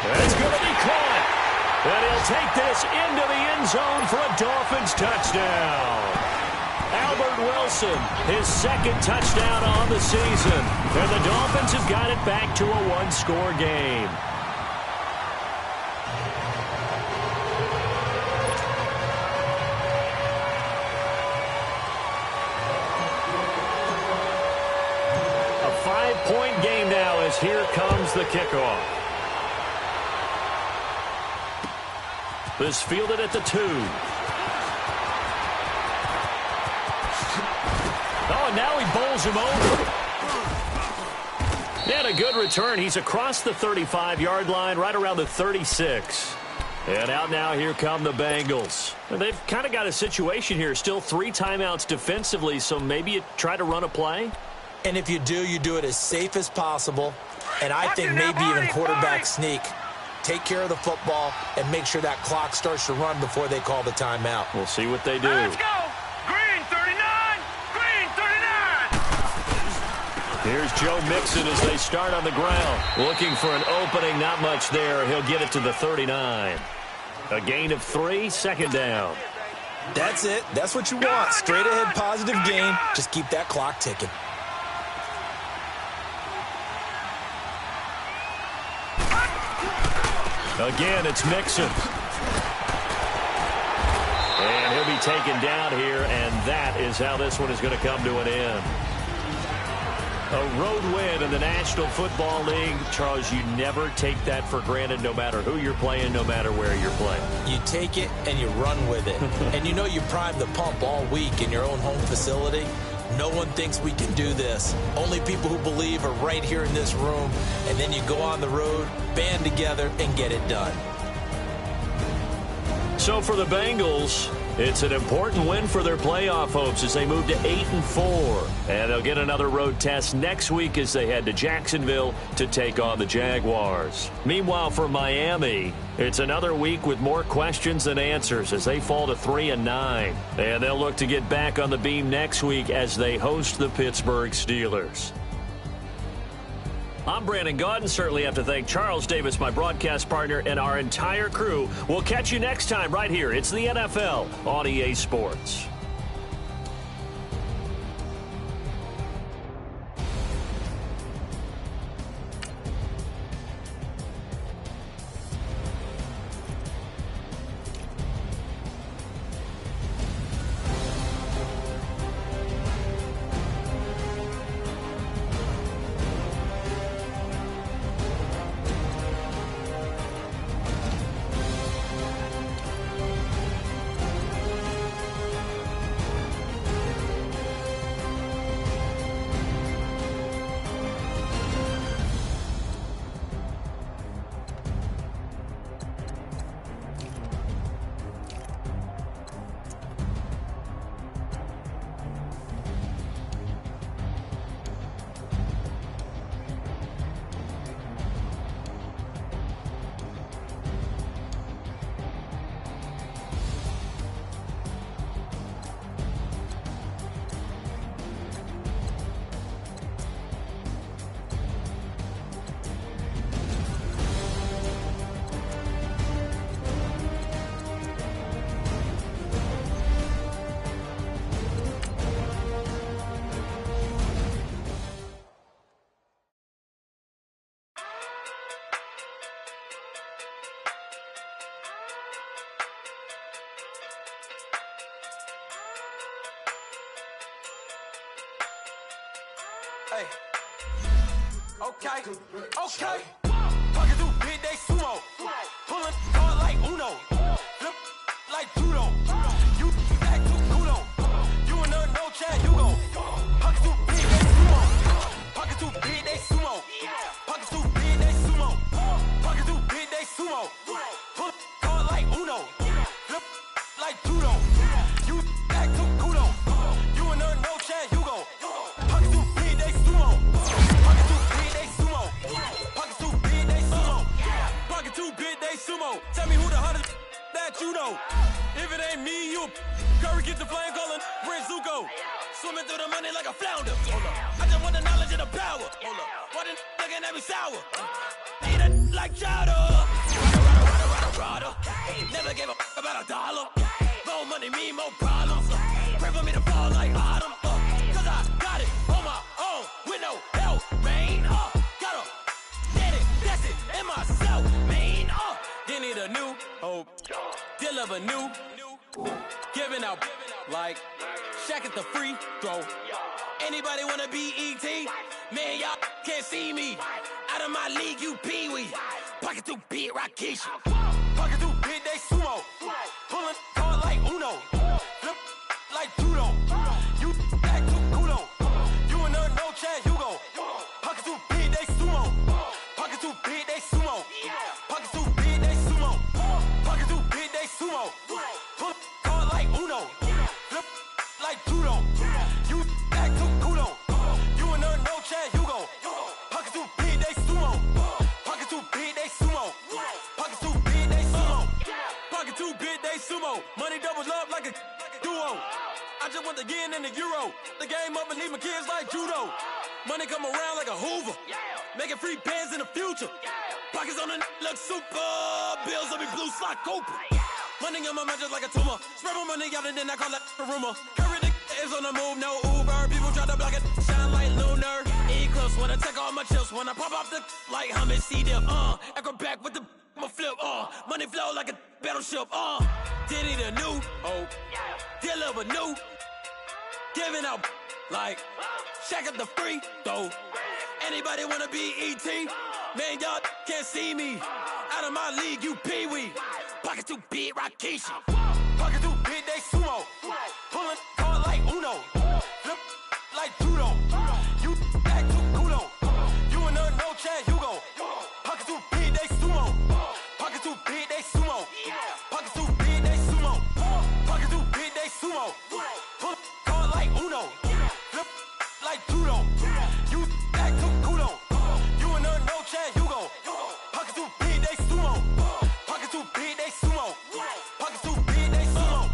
And it's going to be caught. And he'll take this into the end zone for a Dolphins touchdown. Albert Wilson, his 2nd touchdown on the season. And the Dolphins have got it back to a 1-score game. A 5-point game now as here comes the kickoff. This fielded at the 2. Oh, and now he bowls him over. And a good return. He's across the 35-yard line, right around the 36. And out now, here come the Bengals. And they've kind of got a situation here. Still 3 timeouts defensively, so maybe you try to run a play. And if you do it as safe as possible. And I think maybe even quarterback sneak. Take care of the football and make sure that clock starts to run before they call the timeout. We'll see what they do. Let's go. Green 39. Green 39. Here's Joe Mixon as they start on the ground. Looking for an opening, not much there. He'll get it to the 39. A gain of 3, 2nd down. That's it. That's what you want. Straight ahead positive gain. Just keep that clock ticking. Again, it's Mixon. And he'll be taken down here, and that is how this one is going to come to an end. A road win in the National Football League. Charles, you never take that for granted no matter who you're playing, no matter where you're playing. You take it and you run with it. And you know you prime the pump all week in your own home facility. No one thinks we can do this. Only people who believe are right here in this room. And then you go on the road, band together, and get it done. So for the Bengals, it's an important win for their playoff hopes as they move to 8-4. And they'll get another road test next week as they head to Jacksonville to take on the Jaguars. Meanwhile, for Miami, it's another week with more questions than answers as they fall to 3-9. And they'll look to get back on the beam next week as they host the Pittsburgh Steelers. I'm Brandon Gaudin. Certainly have to thank Charles Davis, my broadcast partner, and our entire crew. We'll catch you next time right here. It's the NFL on EA Sports. Hey. Okay. Pocket through big, they sumo. Pulling hard like Uno. Flip like judo. You act too kudo. You and no Chad Hugo. Pocket too big, they sumo. Pocket too big, they sumo. Pocket too big, they sumo. Pocket too big, they sumo. Pull hard like Uno. Flip like judo. You act too kudo. You and no Chad Hugo. Pocket too big, they sumo. Pocket too big, they sumo. Pocket too big, they sumo. Pocket too big, they sumo. Tell me who the hottest that you know. If it ain't me, you Curry get the flame calling Prince Zuko. Swimming through the money like a flounder. I just want the knowledge and the power. Why the looking at me sour? Eat it like chowder. Rada. Never gave a about $1. More money mean more problems. Pray for me to fall like autumn. Cause I got it on my own with no help, man. Gotta get it, that's it, in myself, man. They need a new hope. Deal of a new. Giving out like Shaq at the free throw. Anybody wanna be ET? Man, y'all can't see me. Out of my league, you pee-wee. Pocket too big, Rakisha. Pocket too big, they sumo. Pulling hard like Uno. Flip like judo. You act too kudo. You and no Chad Hugo. Pocket too big, they sumo. Pocket too big, they sumo. Pocket too big, they sumo. Pocket too big, they sumo. Pull hard like Uno. Flip like judo. You act too kudo. You and no Chad Hugo. Pocket too big, they sumo. Pocket too big, they sumo. Pocket too big, they sumo. Pocket too big, they sumo. Money doubles up like a duo. I just want the yen and the euro. The game up and leave my kids like judo. Money come around like a Hoover. Making free bands in the future. Pockets on the look super. Bills on me blue slot Cooper. Money on my mind just like a tumor. Spread my money out and then I call that a rumor. Curry the is on the move, no Uber. People try to block it, shine like lunar. Eclipse when I take all my chips. When I pop off the like hummus, C-dip. Acrobat with the flip. Money flow like a battleship. Diddy the new hope. Deliver new. Giving out like Shaq at the free throw. Anybody wanna be ET? Man, y'all can't see me. Out of my league, you pee-wee. Pocket too big, Rakisha. Pocket too big, they sumo. Pulling hard like Uno. Flip like judo. You act too kudo. You and no Chad Hugo. Pocket too big, they sumo. Pocket too big, they sumo. Pocket too big, they sumo. Pocket too big, they sumo. Pull hard like Uno. Flip like judo. You act too kudo. You and no Chad Hugo. Pocket too big, they sumo. Pocket too big, they sumo. Pocket too big, they sumo.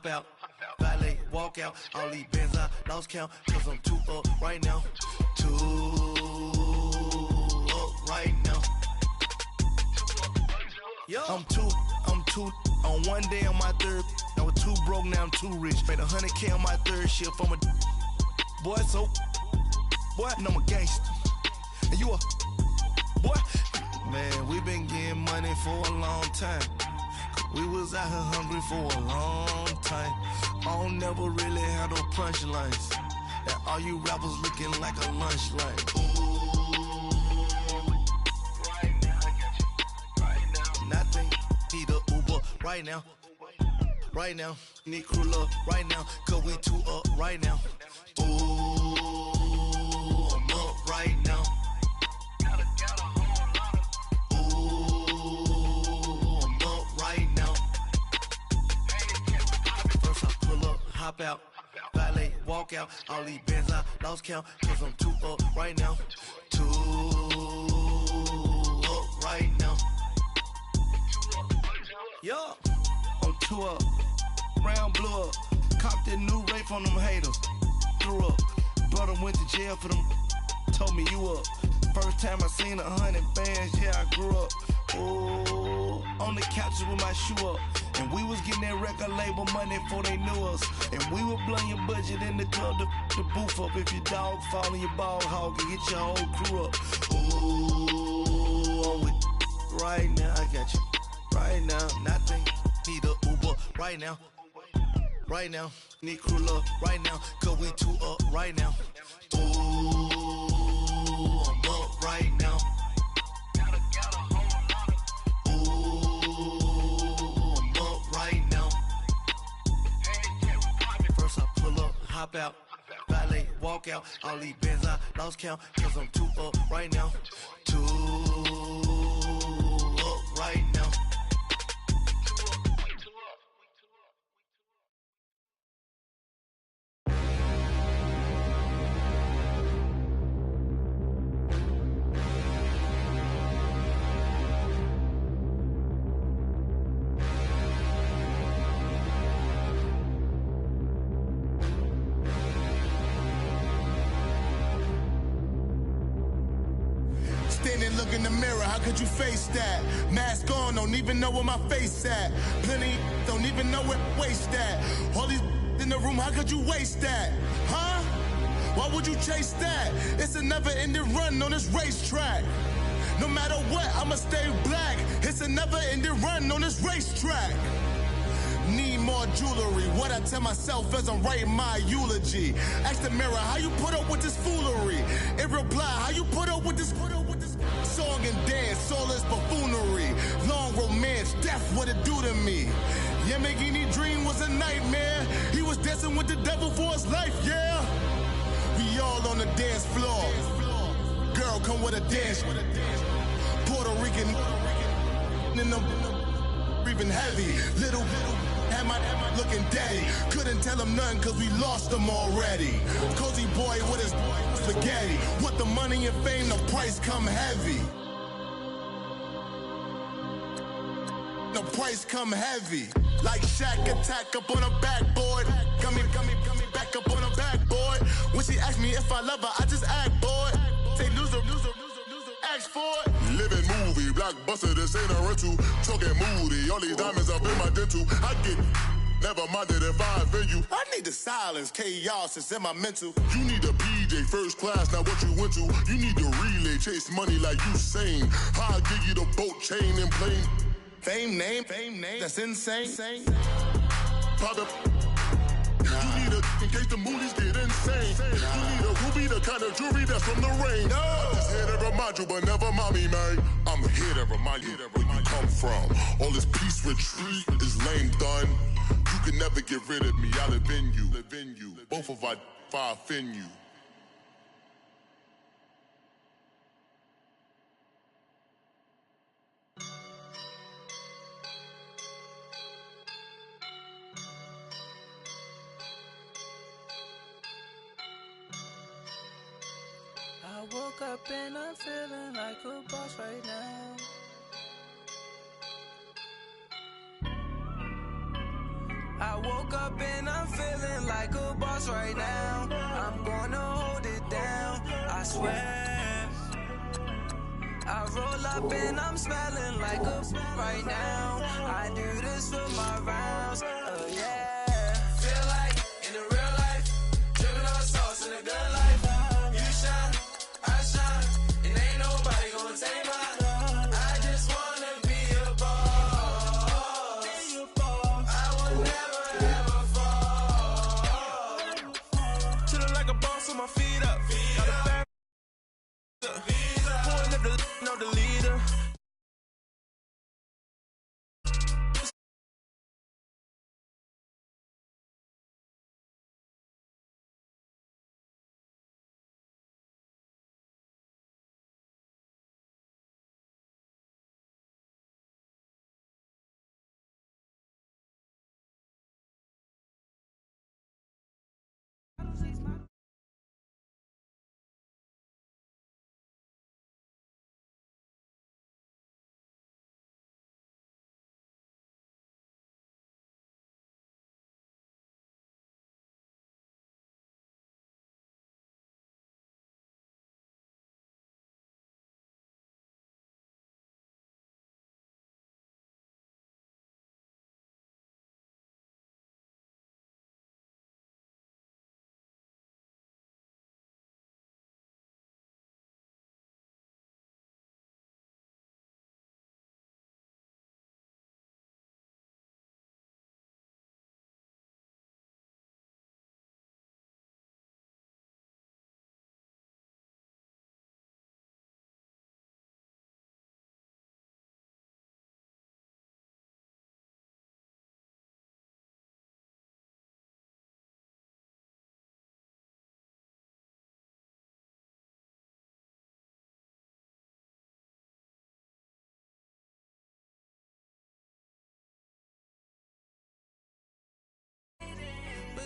Out, valet, walk out, all these bands I lost count, cause I'm too up right now, too up right now. I'm too, on one day on my third, I was too broke, now I'm too rich, made 100K on my third shift from a boy, so, boy, and I'm a gangster, and you a, boy, man, we been getting money for a long time. We was out here hungry for a long time. I don't never really have no punchlines. And all you rappers looking like a lunch line. Right now, I got you. Right now. Nothing. Need a Uber right now. Right now. Need crew love right now. Cause we too up right now. Ooh, I'm up right now. Hop out, valet, walk out, all these bands I lost count, cause I'm too up right now. Too up right now. Yeah, I'm too up. Round blew up. Copped that new rape on them haters. Threw up. Brother went to jail for them. Told me you up. First time I seen 100 bands, yeah, I grew up. Ooh, on the couches with my shoe up. And we was getting that record label money before they knew us. And we were blowing your budget in the club to the booth up. If your dog fall in your ball hog and get your whole crew up. Ooh, I'm with right now, I got you. Right now, nothing. Need a Uber right now. Right now, need crew love right now. Cause we too up right now. Ooh, I'm up right now. Hop out, valet, walk out, all these bands I lost count, cause I'm too up right now, too up right now. Look in the mirror, how could you face that? Mask on, don't even know where my face at. Plenty don't even know where waist at. All these in the room, how could you waste that? Huh? Why would you chase that? It's a never-ending run on this racetrack. No matter what, I'ma stay black. It's a never-ending run on this racetrack. Need more jewelry, what I tell myself as I'm writing my eulogy. Ask the mirror, how you put up with this foolery? It reply, how you put up with this song and dance, all this buffoonery. Long romance, death, what it do to me? Yamagini dream was a nightmare. He was dancing with the devil for his life, yeah. We all on the dance floor. Girl, come with a dance. Puerto Rican in them breathing heavy. Little am I looking daddy. Couldn't tell him nothing cause we lost him already. Cozy boy with his spaghetti. Want the money and fame, the price come heavy. The price come heavy. Like Shaq attack up on a backboard. Gummy, back up on a backboard. When she asked me if I love her, I just act bored. Say loser, ask for it. Living movie, blockbuster, this ain't a rental. Talking moody, all these diamonds up in my dental. I get never minded if I offend you. I need the silence, chaos is in my mental. You need a PJ, first class, not what you went to. You need the relay, chase money like you sane. I'll give you the boat, chain, and plane. Fame name, that's insane. Pop up. You need a, in case the movies get insane. You need a ruby, the kind of jewelry that's from the rain. I'm just here to remind you, but never mind me, man. I'm here to remind you where you come from. All this peace retreat is lame done. You can never get rid of me, I live in you. Both of our fire offend you. I woke up and I'm feeling like a boss right now. I woke up and I'm feeling like a boss right now. I'm gonna hold it down, I swear. I roll up and I'm smelling like a right now. I do this for my rounds, yeah. Feel like in the real life, dripping on sauce in a good life. You shine, I shine, and ain't nobody gonna take my. I just wanna be a boss. I will never ever fall. Chillin' like a boss with my feet up. Got a bad pulling up the know the leader.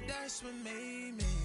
that's what made me.